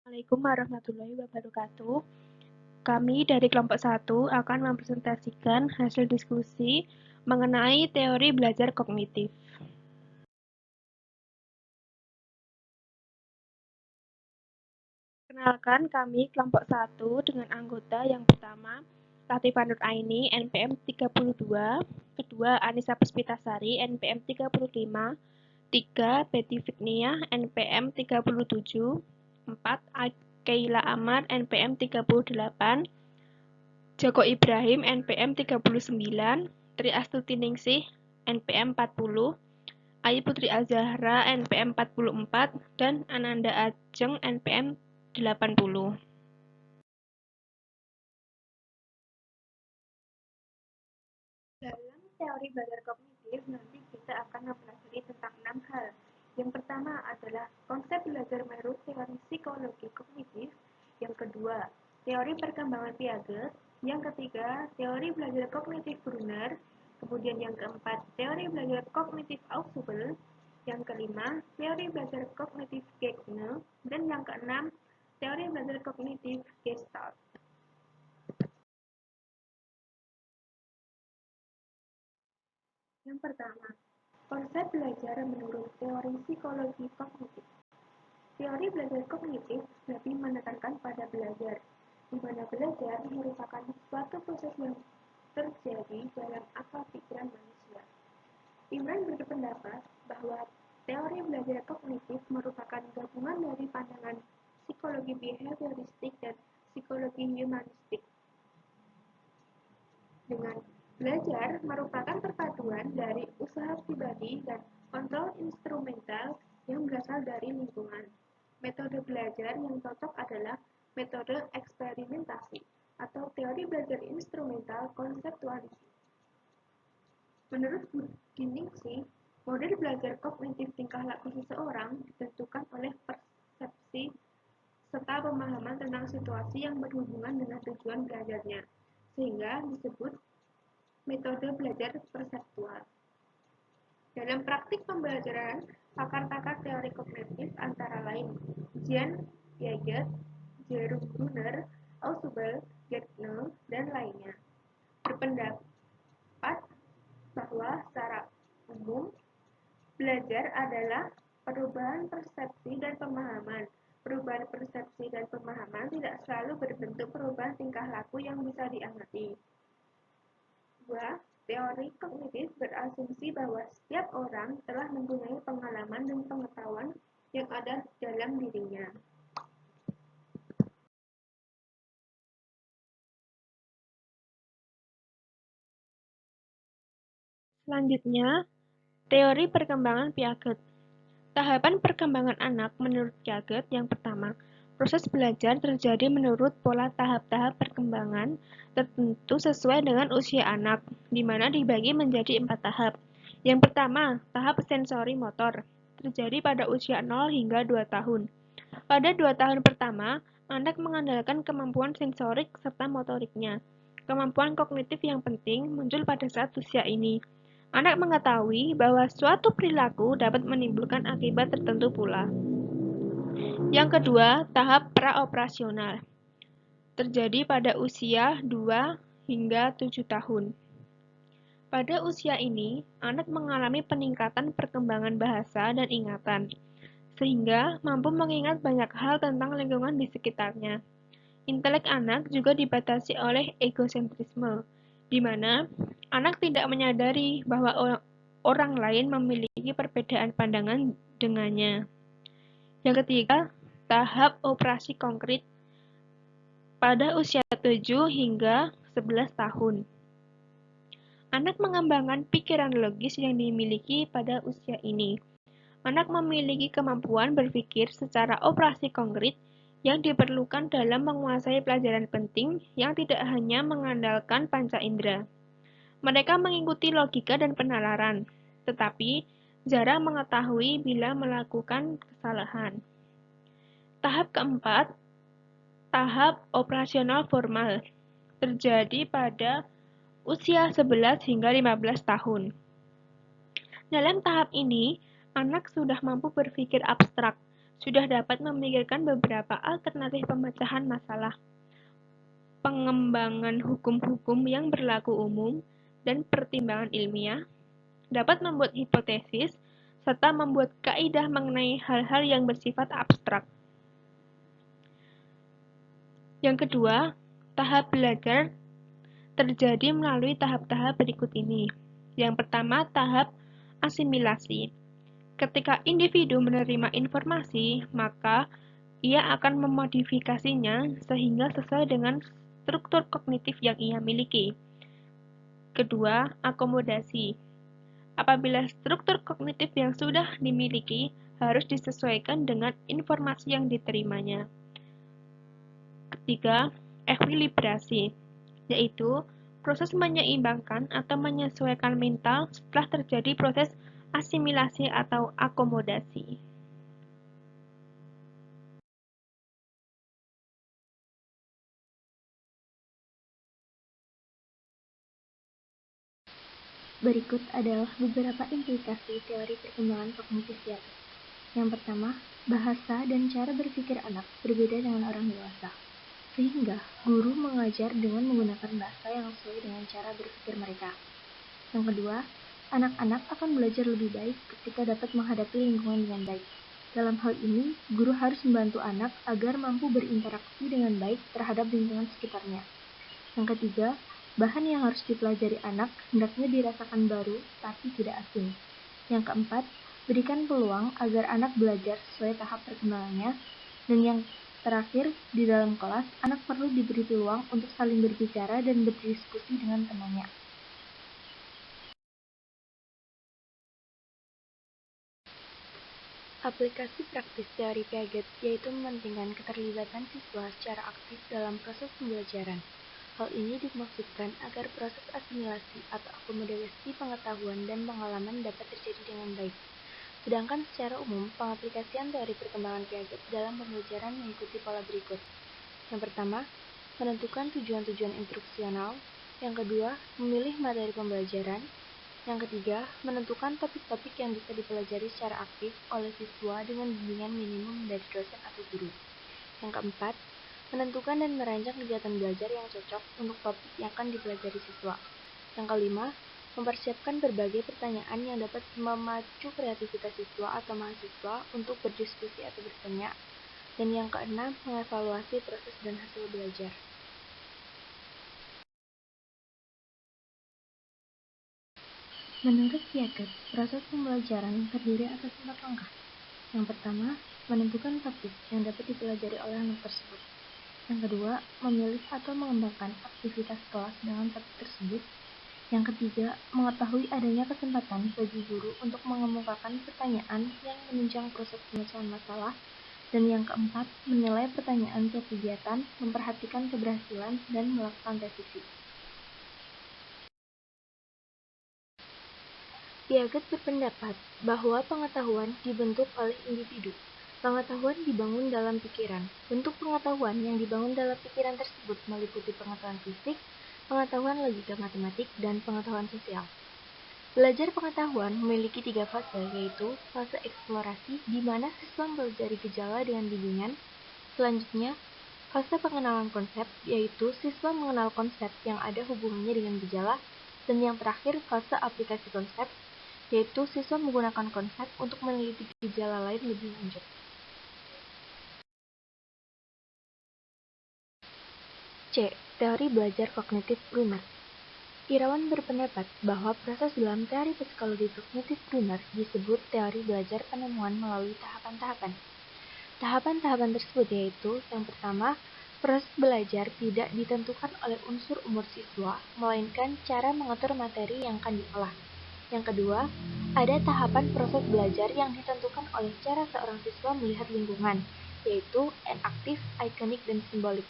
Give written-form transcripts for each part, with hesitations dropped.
Assalamualaikum warahmatullahi wabarakatuh. Kami dari kelompok 1 akan mempresentasikan hasil diskusi mengenai teori belajar kognitif. Kenalkan kami kelompok 1 dengan anggota yang pertama Latifah Nur Aini NPM 32, kedua Anissa Puspitasari NPM 35, 3 Betty Fikniah NPM 37, 4 Keila Amar NPM 38, Joko Ibrahim NPM 39, Tri Astuti Ningsih NPM 40, Ayu Putri Azahra NPM 44, dan Ananda Ajeng NPM 80. Dalam teori belajar kognitif, nanti kita akan mempelajari tentang 6 hal. Yang pertama adalah konsep belajar menurut teori psikologi kognitif. Yang kedua, teori perkembangan Piaget. Yang ketiga, teori belajar kognitif Brunner. Kemudian yang keempat, teori belajar kognitif Ausubel. Yang kelima, teori belajar kognitif Gegne. Dan yang keenam, teori belajar kognitif Gestalt. Yang pertama, konsep belajar menurut teori psikologi kognitif. Teori belajar kognitif lebih menekankan pada belajar, di mana belajar merupakan suatu proses yang terjadi dalam akal pikiran manusia. Imran berpendapat bahwa teori belajar kognitif merupakan gabungan dari pandangan psikologi behavioristik dan psikologi humanistik. Dengan belajar merupakan perpaduan dari usaha pribadi dan kontrol instrumental yang berasal dari lingkungan. Metode belajar yang cocok adalah metode eksperimentasi atau teori belajar instrumental konseptualisasi. Menurut Ningsih, model belajar kognitif tingkah laku seseorang ditentukan oleh persepsi serta pemahaman tentang situasi yang berhubungan dengan tujuan belajarnya, sehingga disebut metode belajar perseptual. Dalam praktik pembelajaran, pakar-pakar teori kognitif antara lain Jean Piaget, Jerome Bruner, Ausubel, Gegne, dan lainnya berpendapat bahwa secara umum belajar adalah perubahan persepsi dan pemahaman. Perubahan persepsi dan pemahaman tidak selalu berbentuk perubahan tingkah laku yang bisa diamati. 2. Teori kognitif berasumsi bahwa setiap orang telah mempunyai pengalaman dan pengetahuan yang ada dalam dirinya. Selanjutnya, teori perkembangan Piaget. Tahapan perkembangan anak menurut Piaget yang pertama, proses belajar terjadi menurut pola tahap-tahap perkembangan tertentu sesuai dengan usia anak, di mana dibagi menjadi 4 tahap. Yang pertama, tahap sensori motor, terjadi pada usia 0 hingga 2 tahun. Pada 2 tahun pertama, anak mengandalkan kemampuan sensorik serta motoriknya. Kemampuan kognitif yang penting muncul pada saat usia ini. Anak mengetahui bahwa suatu perilaku dapat menimbulkan akibat tertentu pula. Yang kedua, tahap praoperasional. Terjadi pada usia 2 hingga 7 tahun. Pada usia ini, anak mengalami peningkatan perkembangan bahasa dan ingatan, sehingga mampu mengingat banyak hal tentang lingkungan di sekitarnya. Intelek anak juga dibatasi oleh egosentrisme, di mana anak tidak menyadari bahwa orang lain memiliki perbedaan pandangan dengannya. Yang ketiga, tahap operasi konkret pada usia 7 hingga 11 tahun. Anak mengembangkan pikiran logis yang dimiliki pada usia ini. Anak memiliki kemampuan berpikir secara operasi konkret yang diperlukan dalam menguasai pelajaran penting yang tidak hanya mengandalkan panca indera. Mereka mengikuti logika dan penalaran, tetapi jarang mengetahui bila melakukan kesalahan. Tahap keempat, tahap operasional formal, terjadi pada usia 11 hingga 15 tahun. Dalam tahap ini, anak sudah mampu berpikir abstrak, sudah dapat memikirkan beberapa alternatif pemecahan masalah, pengembangan hukum-hukum yang berlaku umum, dan pertimbangan ilmiah, dapat membuat hipotesis, serta membuat kaidah mengenai hal-hal yang bersifat abstrak. Yang kedua, tahap belajar terjadi melalui tahap-tahap berikut ini. Yang pertama, tahap asimilasi. Ketika individu menerima informasi, maka ia akan memodifikasinya sehingga sesuai dengan struktur kognitif yang ia miliki. Kedua, akomodasi. Apabila struktur kognitif yang sudah dimiliki harus disesuaikan dengan informasi yang diterimanya. Ketiga, ekuilibrasi, yaitu proses menyeimbangkan atau menyesuaikan mental setelah terjadi proses asimilasi atau akomodasi. Berikut adalah beberapa implikasi teori perkembangan kognitif Piaget. Yang pertama, bahasa dan cara berpikir anak berbeda dengan orang dewasa, sehingga guru mengajar dengan menggunakan bahasa yang sesuai dengan cara berpikir mereka. Yang kedua, anak-anak akan belajar lebih baik ketika dapat menghadapi lingkungan dengan baik. Dalam hal ini, guru harus membantu anak agar mampu berinteraksi dengan baik terhadap lingkungan sekitarnya. Yang ketiga, bahan yang harus dipelajari anak hendaknya dirasakan baru tapi tidak asing. Yang keempat, berikan peluang agar anak belajar sesuai tahap perkembangannya. Dan yang terakhir, di dalam kelas, anak perlu diberi peluang untuk saling berbicara dan berdiskusi dengan temannya. Aplikasi praktis teori Piaget yaitu mementingkan keterlibatan siswa secara aktif dalam proses pembelajaran. Hal ini dimaksudkan agar proses asimilasi atau akomodasi pengetahuan dan pengalaman dapat terjadi dengan baik. Sedangkan secara umum, pengaplikasian teori perkembangan Piaget dalam pembelajaran mengikuti pola berikut. Yang pertama, menentukan tujuan-tujuan instruksional. Yang kedua, memilih materi pembelajaran. Yang ketiga, menentukan topik-topik yang bisa dipelajari secara aktif oleh siswa dengan bimbingan minimum dari dosen atau guru. Yang keempat, menentukan dan merancang kegiatan belajar yang cocok untuk topik yang akan dipelajari siswa. Yang kelima, mempersiapkan berbagai pertanyaan yang dapat memacu kreativitas siswa atau mahasiswa untuk berdiskusi atau bertanya. Dan yang keenam, mengevaluasi proses dan hasil belajar. Menurut Piaget, proses pembelajaran terdiri atas 4 langkah. Yang pertama, menentukan topik yang dapat dipelajari oleh anak tersebut. Yang kedua, memilih atau mengembangkan aktivitas kelas dengan topik tersebut. Yang ketiga, mengetahui adanya kesempatan bagi guru untuk mengemukakan pertanyaan yang menunjang proses pemecahan masalah. Dan yang keempat, menilai pertanyaan tiap kegiatan, memperhatikan keberhasilan, dan melakukan revisi. Piaget berpendapat bahwa pengetahuan dibentuk oleh individu. Pengetahuan dibangun dalam pikiran. Bentuk pengetahuan yang dibangun dalam pikiran tersebut meliputi pengetahuan fisik, pengetahuan logika matematik, dan pengetahuan sosial. Belajar pengetahuan memiliki 3 fase, yaitu fase eksplorasi, di mana siswa mempelajari gejala dengan bimbingan. Selanjutnya, fase pengenalan konsep, yaitu siswa mengenal konsep yang ada hubungannya dengan gejala. Dan yang terakhir, fase aplikasi konsep, yaitu siswa menggunakan konsep untuk meneliti gejala lain lebih lanjut. C. Teori belajar kognitif Brunner. Irawan berpendapat bahwa proses dalam teori psikologi kognitif Brunner disebut teori belajar penemuan melalui tahapan-tahapan. Tahapan-tahapan tersebut yaitu, yang pertama, proses belajar tidak ditentukan oleh unsur umur siswa, melainkan cara mengatur materi yang akan diolah. Yang kedua, ada tahapan proses belajar yang ditentukan oleh cara seorang siswa melihat lingkungan, yaitu enaktif, ikonik, dan simbolik.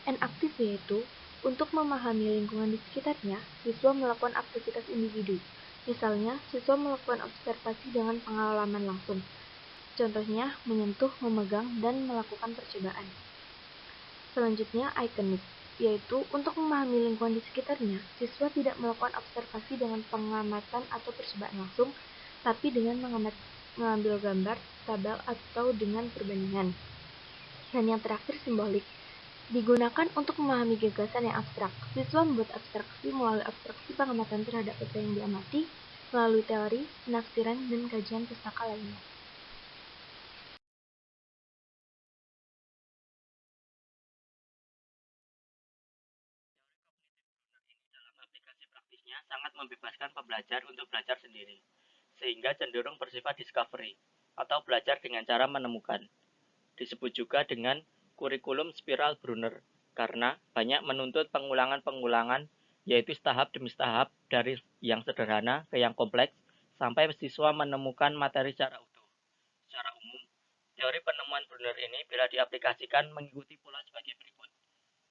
Enaktif yaitu, untuk memahami lingkungan di sekitarnya, siswa melakukan aktivitas individu. Misalnya, siswa melakukan observasi dengan pengalaman langsung. Contohnya, menyentuh, memegang, dan melakukan percobaan. Selanjutnya, ikonik, yaitu untuk memahami lingkungan di sekitarnya, siswa tidak melakukan observasi dengan pengamatan atau percobaan langsung, tapi dengan mengambil gambar, tabel atau dengan perbandingan. Dan yang terakhir, simbolik. Digunakan untuk memahami gagasan yang abstrak. Siswa membuat abstraksi melalui abstraksi pengamatan terhadap apa yang diamati, melalui teori, penafsiran, dan kajian pustaka lainnya. Dalam aplikasi praktisnya sangat membebaskan pembelajar untuk belajar sendiri, sehingga cenderung bersifat discovery, atau belajar dengan cara menemukan. Disebut juga dengan kurikulum spiral Brunner, karena banyak menuntut pengulangan-pengulangan, yaitu tahap demi tahap dari yang sederhana ke yang kompleks, sampai siswa menemukan materi secara utuh. Secara umum, teori penemuan Brunner ini bila diaplikasikan mengikuti pola sebagai berikut.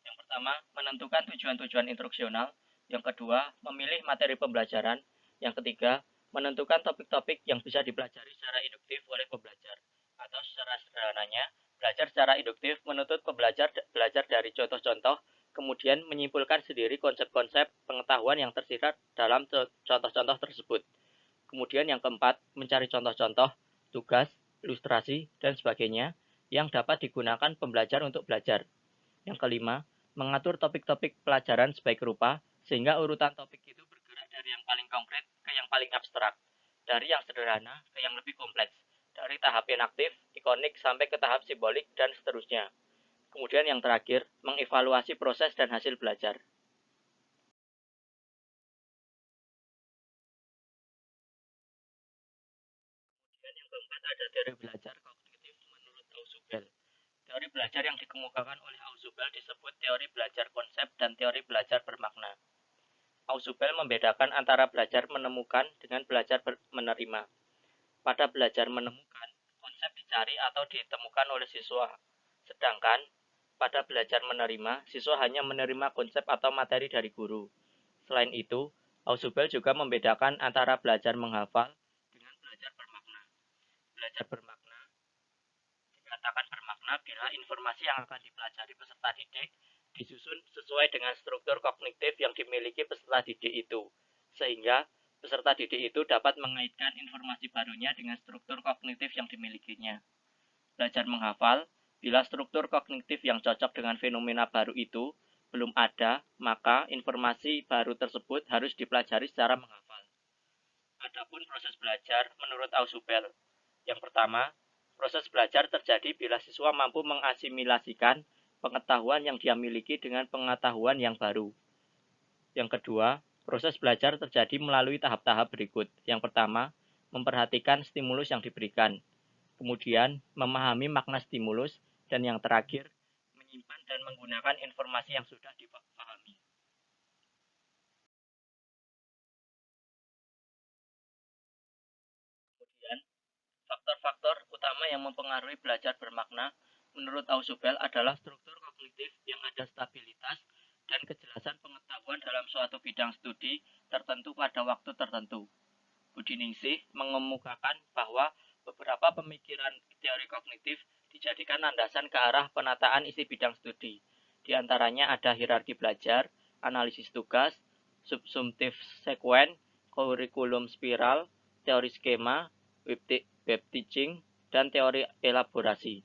Yang pertama, menentukan tujuan-tujuan instruksional. Yang kedua, memilih materi pembelajaran. Yang ketiga, menentukan topik-topik yang bisa dipelajari secara induktif oleh pembelajar. Atau secara sederhananya, belajar secara induktif menuntut pembelajar belajar dari contoh-contoh, kemudian menyimpulkan sendiri konsep-konsep pengetahuan yang tersirat dalam contoh-contoh tersebut. Kemudian yang keempat, mencari contoh-contoh, tugas, ilustrasi, dan sebagainya yang dapat digunakan pembelajar untuk belajar. Yang kelima, mengatur topik-topik pelajaran sebaik rupa sehingga urutan topik itu bergerak dari yang paling konkret ke yang paling abstrak, dari yang sederhana ke yang lebih kompleks, dari tahap inaktif, ikonik sampai ke tahap simbolik dan seterusnya. Kemudian yang terakhir, mengevaluasi proses dan hasil belajar. Dan yang keempat ada teori belajar kognitif menurut Ausubel. Teori belajar yang dikemukakan oleh Ausubel disebut teori belajar konsep dan teori belajar bermakna. Ausubel membedakan antara belajar menemukan dengan belajar menerima. Pada belajar menemukan, konsep dicari atau ditemukan oleh siswa. Sedangkan pada belajar menerima, siswa hanya menerima konsep atau materi dari guru. Selain itu, Ausubel juga membedakan antara belajar menghafal dengan belajar bermakna. Belajar bermakna dikatakan bermakna bila informasi yang akan dipelajari peserta didik disusun sesuai dengan struktur kognitif yang dimiliki peserta didik itu, sehingga peserta didik itu dapat mengaitkan informasi barunya dengan struktur kognitif yang dimilikinya. Belajar menghafal, bila struktur kognitif yang cocok dengan fenomena baru itu belum ada, maka informasi baru tersebut harus dipelajari secara menghafal. Adapun proses belajar menurut Ausubel, yang pertama, proses belajar terjadi bila siswa mampu mengasimilasikan pengetahuan yang dia miliki dengan pengetahuan yang baru. Yang kedua, proses belajar terjadi melalui tahap-tahap berikut. Yang pertama, memperhatikan stimulus yang diberikan. Kemudian, memahami makna stimulus. Dan yang terakhir, menyimpan dan menggunakan informasi yang sudah dipahami. Kemudian, faktor-faktor utama yang mempengaruhi belajar bermakna menurut Ausubel adalah struktur kognitif yang ada stabilitas dan kejelasan pengetahuan dalam suatu bidang studi tertentu pada waktu tertentu. Budi Ningsih mengemukakan bahwa beberapa pemikiran teori kognitif dijadikan landasan ke arah penataan isi bidang studi. Di antaranya ada hierarki belajar, analisis tugas, subsumtif sekuen, kurikulum spiral, teori skema, web teaching, dan teori elaborasi.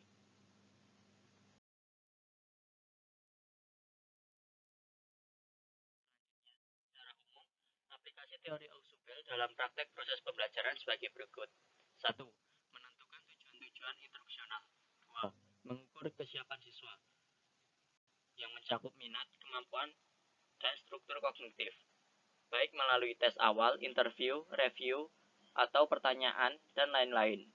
Secara umum, aplikasi teori Ausubel dalam praktek proses pembelajaran sebagai berikut. 1. Menentukan tujuan-tujuan instruksional. 2. Mengukur kesiapan siswa yang mencakup minat, kemampuan, dan struktur kognitif, baik melalui tes awal, interview, review, atau pertanyaan, dan lain-lain.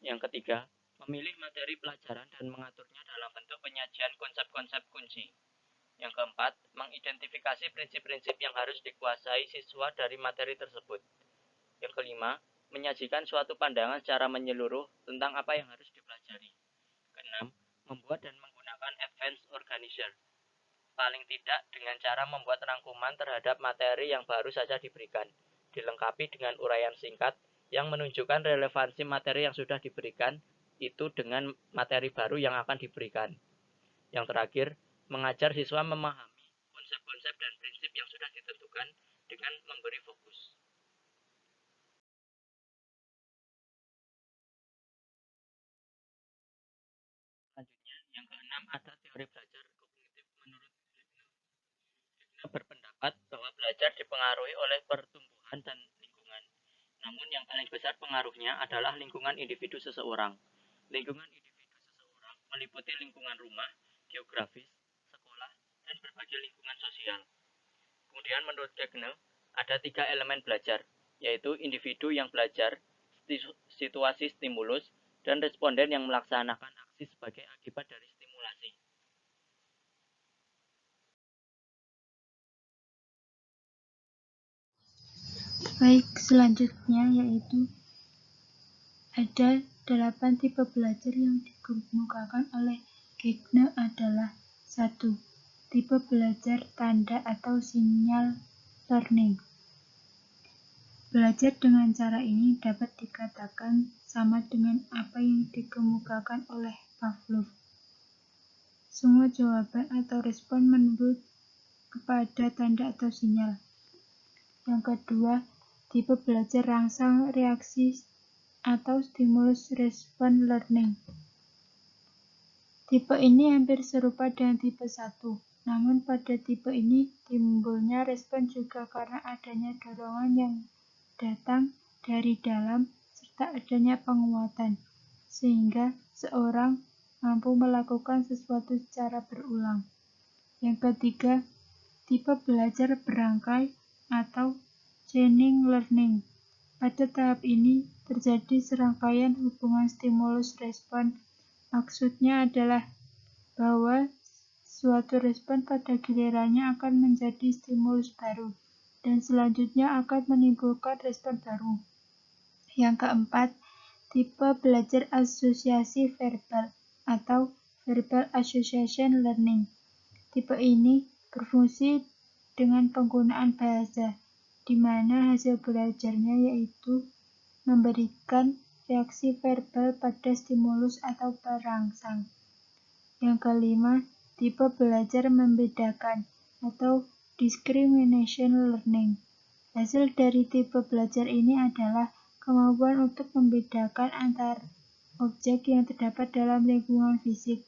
Yang ketiga, memilih materi pelajaran dan mengaturnya dalam bentuk penyajian konsep-konsep kunci. Yang keempat, mengidentifikasi prinsip-prinsip yang harus dikuasai siswa dari materi tersebut. Yang kelima, menyajikan suatu pandangan secara menyeluruh tentang apa yang harus dipelajari. Keenam, membuat dan menggunakan advanced organizer, paling tidak dengan cara membuat rangkuman terhadap materi yang baru saja diberikan, dilengkapi dengan uraian singkat yang menunjukkan relevansi materi yang sudah diberikan itu dengan materi baru yang akan diberikan. Yang terakhir, mengajar siswa memahami konsep-konsep dan prinsip yang sudah ditentukan dengan memberi fokus. keenam ada teori belajar kognitif. Menurut Wigner berpendapat bahwa belajar dipengaruhi oleh pertumbuhan dan lingkungan. Namun yang paling besar pengaruhnya adalah lingkungan individu seseorang. Lingkungan individu seseorang meliputi lingkungan rumah, geografis, sekolah, dan berbagai lingkungan sosial. Kemudian menurut Wigner ada 3 elemen belajar, yaitu individu yang belajar, situasi stimulus, dan responden yang melaksanakan aksi sebagai akibat dari stimulasi. Baik, selanjutnya yaitu ada 8 tipe belajar yang dikemukakan oleh Wigner adalah 1. Tipe belajar tanda atau sinyal learning. Belajar dengan cara ini dapat dikatakan sama dengan apa yang dikemukakan oleh Pavlov. Semua jawaban atau respon menurut kepada tanda atau sinyal. Yang kedua, tipe belajar rangsang reaksi atau stimulus respon learning. Tipe ini hampir serupa dengan tipe 1, namun pada tipe ini timbulnya respon juga karena adanya dorongan yang datang dari dalam serta adanya penguatan, sehingga seorang mampu melakukan sesuatu secara berulang. Yang ketiga, tipe belajar berangkai atau chaining learning. Pada tahap ini terjadi serangkaian hubungan stimulus-respon. Maksudnya adalah bahwa suatu respon pada gilirannya akan menjadi stimulus baru, dan selanjutnya akan menimbulkan respon baru. Yang keempat, tipe belajar asosiasi verbal atau verbal association learning. Tipe ini berfungsi dengan penggunaan bahasa, di mana hasil belajarnya yaitu memberikan reaksi verbal pada stimulus atau perangsang. Yang kelima, tipe belajar membedakan atau discrimination learning. Hasil dari tipe belajar ini adalah kemampuan untuk membedakan antar objek yang terdapat dalam lingkungan fisik.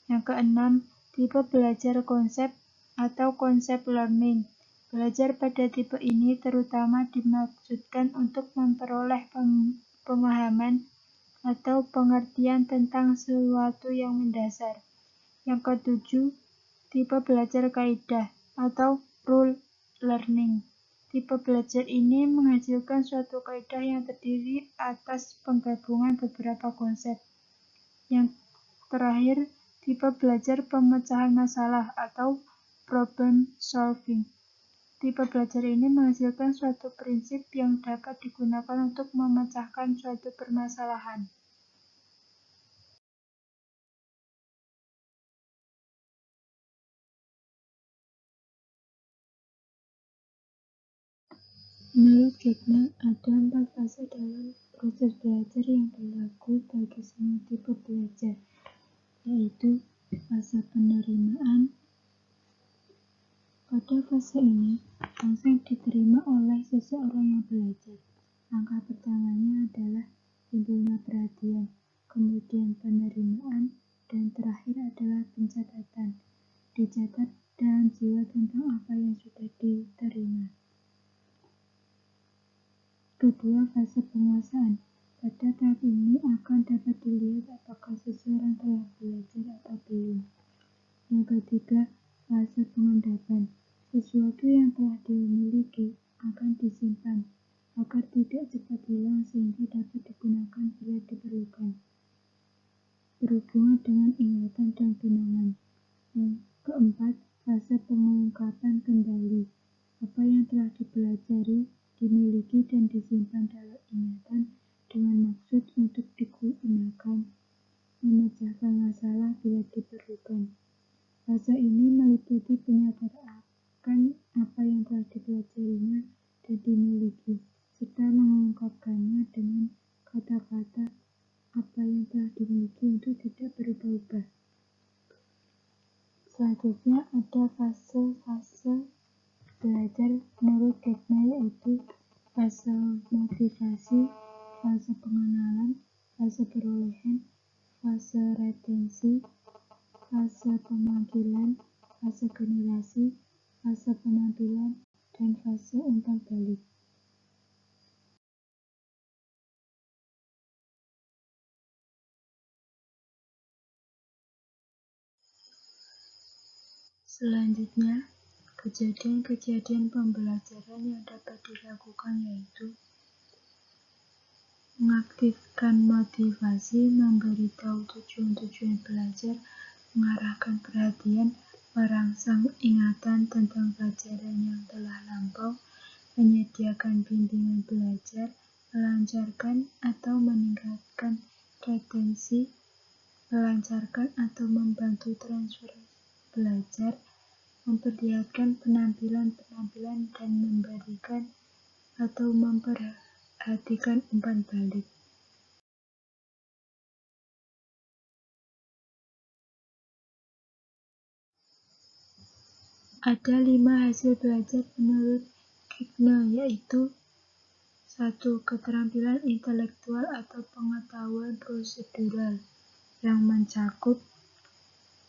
Yang keenam, tipe belajar konsep atau concept learning. Belajar pada tipe ini terutama dimaksudkan untuk memperoleh pemahaman atau pengertian tentang sesuatu yang mendasar. Yang ketujuh, tipe belajar kaidah atau rule learning. Tipe belajar ini menghasilkan suatu kaidah yang terdiri atas penggabungan beberapa konsep. Yang terakhir, tipe belajar pemecahan masalah atau problem solving. Tipe belajar ini menghasilkan suatu prinsip yang dapat digunakan untuk memecahkan suatu permasalahan. Menurut Wigner, ada 4 fase dalam proses belajar yang berlaku bagi semua tipe belajar, yaitu fase penerimaan. Pada fase ini, langsung diterima oleh seseorang yang belajar. Langkah pertamanya adalah timbulnya perhatian, kemudian penerimaan, dan terakhir adalah pencatatan. Dicatat dalam jiwa tentang apa yang sudah diterima. Kedua, fase penguasaan. Pada tahap ini akan dapat dilihat apakah seseorang telah belajar atau belum. Yang ketiga, fase pengendapan. Sesuatu yang telah dimiliki akan disimpan agar tidak cepat hilang sehingga dapat digunakan bila diperlukan. Berhubungan dengan ingatan dan kenangan. Yang keempat, fase pengungkapan kembali. Apa yang telah dipelajari, dimiliki dan disimpan dalam ingatan dengan maksud untuk digunakan memecahkan masalah bila diperlukan. Fase ini meliputi penyadaran apa yang telah dipelajarinya dan dimiliki, serta mengungkapkannya dengan kata-kata apa yang telah dimiliki untuk tidak berubah-ubah. Selanjutnya ada fase-fase belajar menurut Wigner, yaitu fase motivasi, fase pengenalan, fase perolehan, fase retensi, fase fase pemanggilan, fase generasi, fase penampilan, dan fase umpan balik. Selanjutnya, kejadian-kejadian pembelajaran yang dapat dilakukan yaitu mengaktifkan motivasi, memberitahu tujuan-tujuan belajar, mengarahkan perhatian, merangsang ingatan tentang pelajaran yang telah lampau, menyediakan bimbingan belajar, melancarkan atau meningkatkan retensi, melancarkan atau membantu transfer belajar, memperlihatkan penampilan-penampilan dan memberikan atau memperhatikan umpan balik. Ada 5 hasil belajar menurut Kegne, yaitu 1. Keterampilan intelektual atau pengetahuan prosedural yang mencakup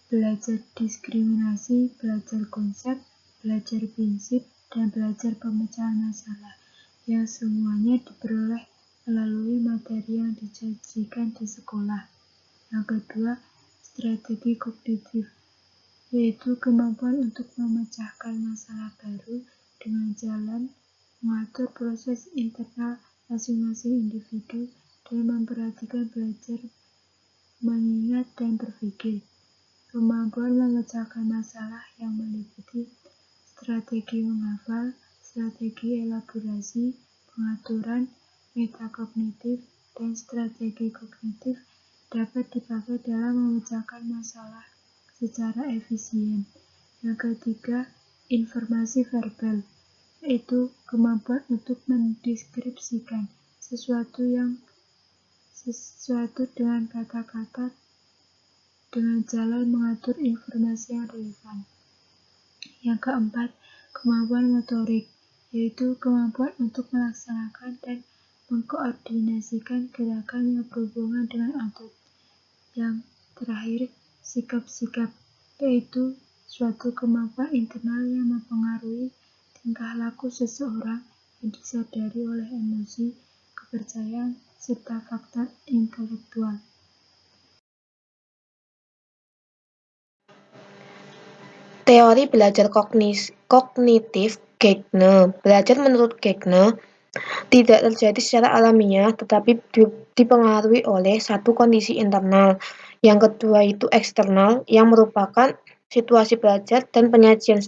belajar diskriminasi, belajar konsep, belajar prinsip, dan belajar pemecahan masalah, yang semuanya diperoleh melalui materi yang disajikan di sekolah. Yang kedua, strategi kognitif, yaitu kemampuan untuk memecahkan masalah baru dengan jalan mengatur proses internal masing-masing individu dan memperhatikan belajar mengingat dan berpikir. Kemampuan memecahkan masalah yang meliputi strategi menghafal, strategi elaborasi, pengaturan, metakognitif, dan strategi kognitif dapat dipakai dalam memecahkan masalah secara efisien. Yang ketiga, informasi verbal, yaitu kemampuan untuk mendeskripsikan sesuatu dengan kata-kata dengan jalan mengatur informasi yang relevan. Yang keempat, kemampuan motorik, yaitu kemampuan untuk melaksanakan dan mengkoordinasikan gerakan yang berhubungan dengan otot. Yang terakhir, sikap-sikap, yaitu suatu kemampuan internal yang mempengaruhi tingkah laku seseorang yang disadari oleh emosi, kepercayaan, serta faktor intelektual. Teori belajar kognitif Kegne. Belajar menurut Kegne tidak terjadi secara alamiah, tetapi dipengaruhi oleh satu kondisi internal. Yang kedua itu eksternal, yang merupakan situasi belajar dan penyajian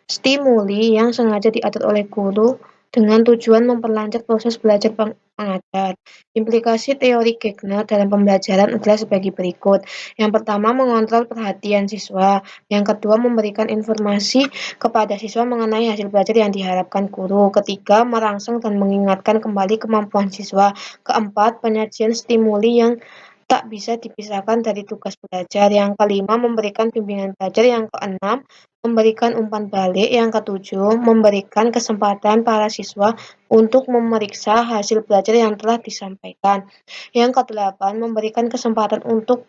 stimuli yang sengaja diatur oleh guru dengan tujuan memperlancar proses belajar mengajar. Implikasi teori Kegne dalam pembelajaran adalah sebagai berikut. Yang pertama, mengontrol perhatian siswa. Yang kedua, memberikan informasi kepada siswa mengenai hasil belajar yang diharapkan guru. Ketiga, merangsang dan mengingatkan kembali kemampuan siswa. Keempat, penyajian stimuli yang tak bisa dipisahkan dari tugas belajar. Yang kelima, memberikan bimbingan belajar. Yang keenam, memberikan umpan balik. Yang ketujuh, memberikan kesempatan para siswa untuk memeriksa hasil belajar yang telah disampaikan. Yang kedelapan, memberikan kesempatan untuk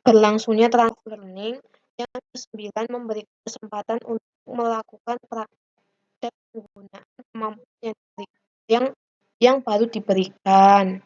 berlangsungnya transfer learning. Yang kesembilan, memberikan kesempatan untuk melakukan praktek penggunaan kemampuan yang baru diberikan.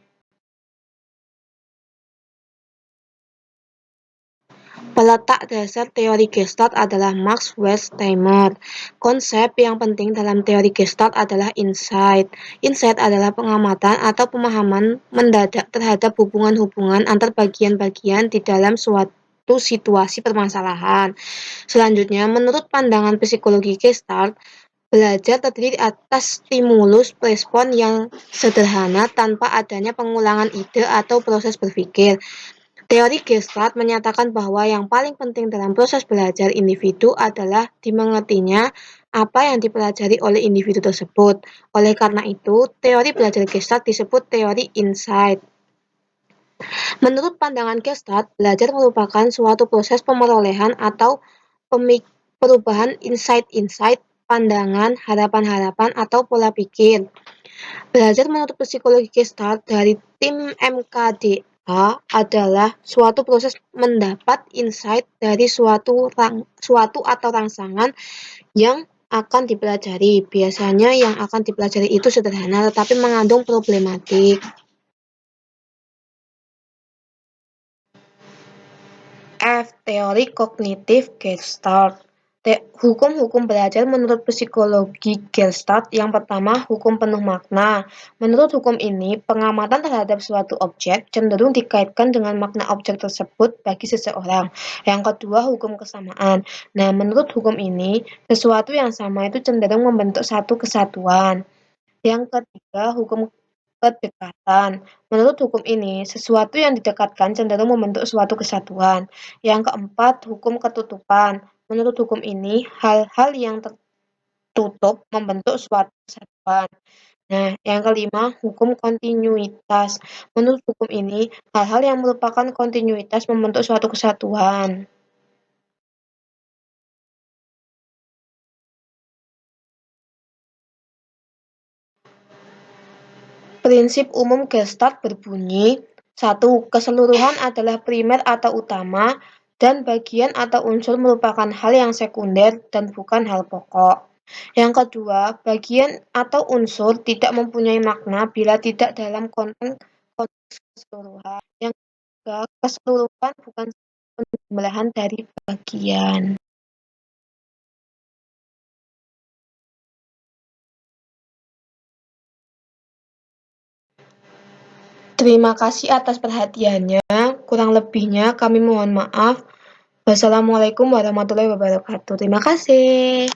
Peletak dasar teori Gestalt adalah Max Wertheimer. Konsep yang penting dalam teori Gestalt adalah insight. Insight adalah pengamatan atau pemahaman mendadak terhadap hubungan-hubungan antar bagian-bagian di dalam suatu situasi permasalahan. Selanjutnya, menurut pandangan psikologi Gestalt, belajar terdiri atas stimulus respon yang sederhana tanpa adanya pengulangan ide atau proses berpikir. Teori Gestalt menyatakan bahwa yang paling penting dalam proses belajar individu adalah dimengertinya apa yang dipelajari oleh individu tersebut. Oleh karena itu, teori belajar Gestalt disebut teori insight. Menurut pandangan Gestalt, belajar merupakan suatu proses pemerolehan atau perubahan insight-insight, pandangan, harapan-harapan, atau pola pikir. Belajar menurut psikologi Gestalt dari tim MKD H adalah suatu proses mendapat insight dari suatu atau rangsangan yang akan dipelajari. Biasanya yang akan dipelajari itu sederhana tetapi mengandung problematik. F. Teori kognitif Gestalt. Hukum-hukum belajar menurut psikologi Gestalt. Yang pertama, hukum penuh makna. Menurut hukum ini, pengamatan terhadap suatu objek cenderung dikaitkan dengan makna objek tersebut bagi seseorang. Yang kedua, hukum kesamaan. Nah, menurut hukum ini, sesuatu yang sama itu cenderung membentuk satu kesatuan. Yang ketiga, hukum kedekatan. Menurut hukum ini, sesuatu yang didekatkan cenderung membentuk suatu kesatuan. Yang keempat, hukum ketutupan. Menurut hukum ini, hal-hal yang tertutup membentuk suatu kesatuan. Nah, yang kelima, hukum kontinuitas. Menurut hukum ini, hal-hal yang merupakan kontinuitas membentuk suatu kesatuan. Prinsip umum Gestalt berbunyi, 1. Keseluruhan adalah primer atau utama, dan bagian atau unsur merupakan hal yang sekunder dan bukan hal pokok. Yang kedua, bagian atau unsur tidak mempunyai makna bila tidak dalam konteks keseluruhan. Yang ketiga, keseluruhan bukan penjumlahan dari bagian. Terima kasih atas perhatiannya. Kurang lebihnya kami mohon maaf. Wassalamualaikum warahmatullahi wabarakatuh. Terima kasih.